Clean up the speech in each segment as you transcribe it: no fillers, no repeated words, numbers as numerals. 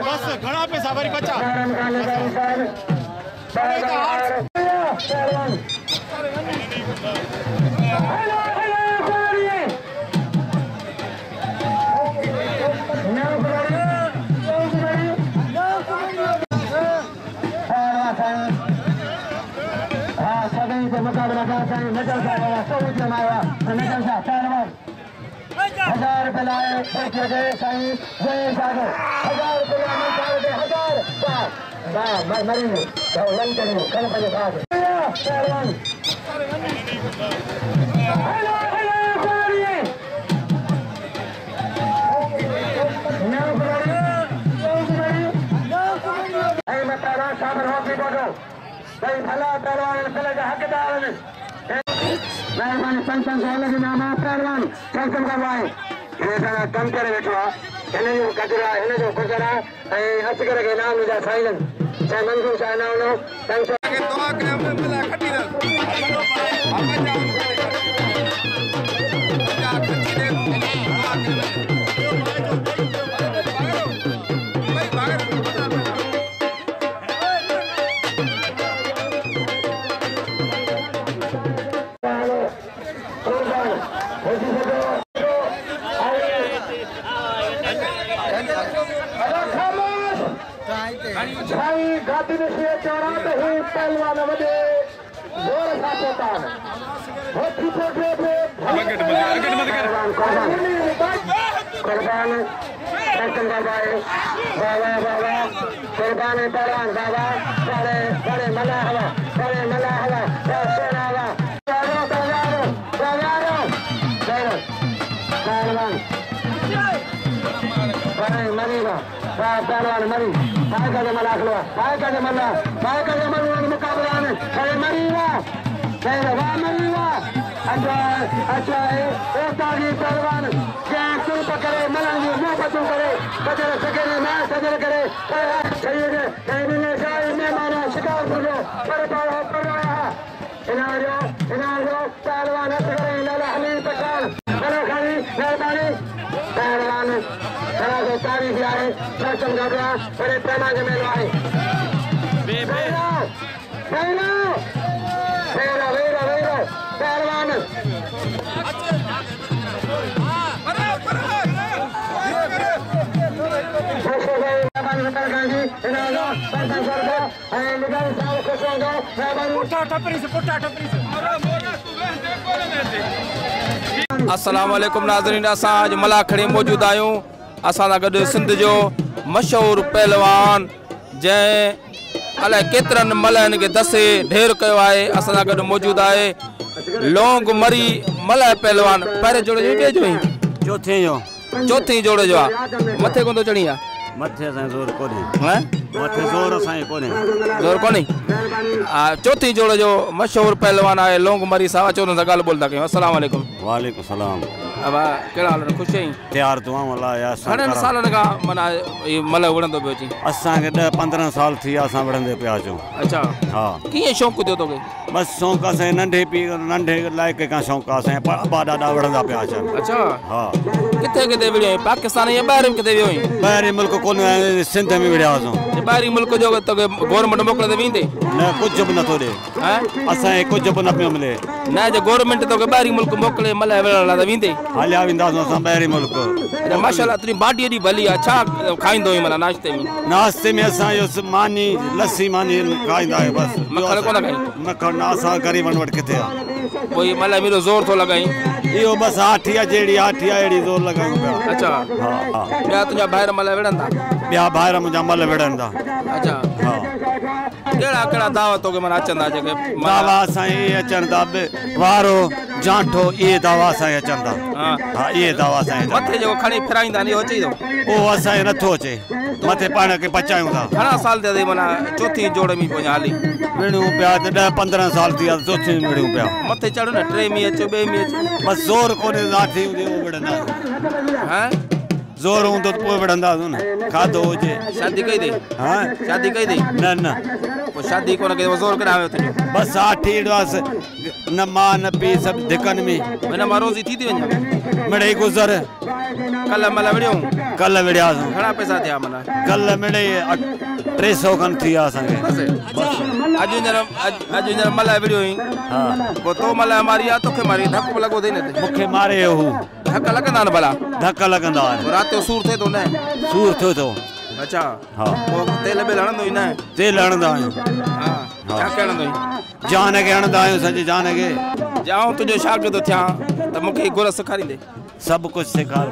बस घणा पैसा वरी बचा हजार रुपये साईं जय सागर 1000 रुपये मरेंगे मेहरबानी संसन साल के नाम पहलवान संसन करवाए कम करे बैठो इन जो कचरा इन जो गुजरा हस करे के नाम जा साईं चाहे मंजूर चाहे ना हो संसन के दुआ के हमने मिला खट्टी दल पहलवान वजे जोर सा पोतान होठी पोटे कुर्बान संसन बाबा बाबा बाबा कुर्बान पहलवान बाबा बड़े बड़े मना हवा सोना हवा पहलवान बड़े मरीगा पहलवान मरी पाए का जमला अखलवा पाए का जमला मुकाबला में अरे मरीवा मरीवा अच्छा ताजी पहलवान क्या तुम पकड़े मलंगी मुंह पतू करे बचर सके ना सजर करे मेहमाना शिकार करो पर इनारो पहलवान लाला हमीद पठान मेहरबानी पहलवान तारीख आए दर्शन कर बड़े पैमाने में आए पहलवान अस्सलाम वालेकुम नाज़रीन असां अॼु मलाखड़ी मौजूद आहियूं असां सां गॾु सिंध जो मशहूरु पहलवान जंहिं अलाए केतिरनि मलहनि खे दसे ढेर कयो आहे असां सां गॾु मौजूद आहे लोंग मरी मलह पहलवान पहिरें जोड़े जो ॿिए जो चौथीं जोड़े जो आहे मथे कोन थो चढ़ी आहे मथे असांजो ज़ोर कोन्हे मथे ज़ोर असांखे कोन्हे ज़ोर कोन्हे चौथीं जोड़े जो मशहूरु पहलवान आहे लोंग मरी साहब अचो हुन सां ॻाल्हि ॿोल था कयूं अस्सलाम वालेकुम वालेकुम सलाम अब कहिड़ा हाल ख़ुशि आहीं तयारु तूं घणनि सालनि खां माना मलह विढ़ंदो पियो अची असांखे 10-15 साल थी विया असां विढ़ंदे पिया अचूं अच्छा हा कीअं शौक़ु थियो तोखे बसि शौक़ु असांजे नंढे लाइक़े खां शौक़ु आहे असांजे अबा ॾाढा विढ़ंदा पिया अचनि अच्छा हा किथे किथे विढ़ियो आहीं पाकिस्तान या ॿाहिरि किथे वियो आहीं ॿाहिरि मुल्क कोन सिंध में विढ़िया हुआसीं ॿाहिरि मुल्क जो तोखे गवर्नमेंट मोकिले त वेंदे न कुझु बि नथो ॾे असांखे कुझु बि न पियो मिले न जो गवर्नमेंट तोखे ॿाहिरि मुल्क मोकिले मलह विढ़ण लाइ त वेंदे हलिया वेंदासीं असां ॿाहिरि मुल्क माशाल्लाह तुंहिंजी बाडी एॾी भली आहे छा खाईंदो आहीं माना नाश्ते में असां इहो मानी लस्सी मानी खाईंदा आहियूं बसि मखण कोन खाई मखण न असां ग़रीबनि वटि किथे आहे पोइ मलह मेरो ज़ोर थो लॻाईं इहो बसि हाठी आहे जहिड़ी हाठी आहे अहिड़ी ज़ोर लॻायूं पिया अच्छा हा ॿिया तुंहिंजा ॿाहिरि मलह विढ़ंदा ॿिया ॿाहिरि मुंहिंजा मल विढ़नि था अच्छा हा कहिड़ा कहिड़ा दावा तोखे माना अचनि था जेके दावा असां इहे अचनि था वारो जांठो इहे दावा असांखे अचनि था हा इहे दावा असांखे मथे जेको खणी फिराईंदा आहिनि इहो अचे थो उहो असांखे नथो अचे मथे पाण खे पचायूं था घणा साल थिया अथई माना चौथी जोड़ में पोइ हाली विड़ियूं पिया 10-15 साल थी विया चौथी विड़ियूं पिया मथे चढ़ो न टे में अचो ॿिए में अचो बसि ज़ोर कोन्हे लाठी हुजे उहो विढ़ंदासीं हां ज़ोर हूंदो त पोइ विढ़ंदासीं न खाधो हुजे शादी कई अथई हा शादी कई अथई न पोइ शादी कोन कई ज़ोर केॾां वियो तुंहिंजो बसि हा ठीकु न मां न पीउ सभु धिकनि में हिन मां रोज़ी थी वञे मिड़ेई गुज़र कल्ह महिल विड़ियूं कल्ह विड़ियासीं घणा पैसा थिया माना कल्ह मिड़ेई 300 खनि थी विया असांखे अॼु हींअर महिल विड़ियो हुई हा पोइ तो महिल मारी आहे तोखे मारी धक बि लॻो अथई न मूंखे मारे हू धक लॻंदा न भला धक लॻंदा आहिनि राति जो सूर थिए थो न सूर थियो थो अच्छा हा पोइ तेल बेल हणंदो ई न तेल हणंदा आहियूं हा छा के हणंदो ई जान खे हणंदा आहियूं सॼी जान खे जाऊं तुंहिंजो शागिर्द थियां त मूंखे गुर सेखारींदे सभु कुझु सेखार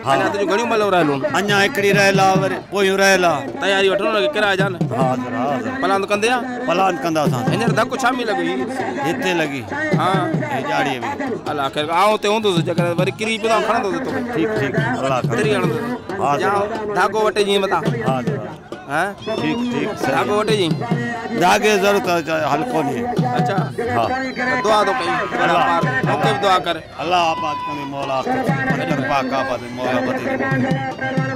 हा अञा तुंहिंजो घणियूं महिल रहियलूं अञा हिकिड़ी रहियल आहे वरी पोयूं रहियल आहे तयारी वठो न किराया जा न हा प्लान कंदे आहे प्लान कंदा असां हींअर धक छा में लॻी हिते लॻी हा ॾियारीअ में अलाह ख़ैर आऊं ते हूंदुसि जेकर वरी किरी पियो खणंदो तोखे ठीकु ठीकु अलाह किरी हणंदो हा जाऊं धागो वठे जीअं मथां हा हा ठीकु ठीकु धागो वठे जी धागे ज़रूरत हल्को नहीं अच्छा हा दुआ तो कई मूंखे बि दुआ कर अल्लाह आबाद कंदी मौला पाक आबाद मौला बदी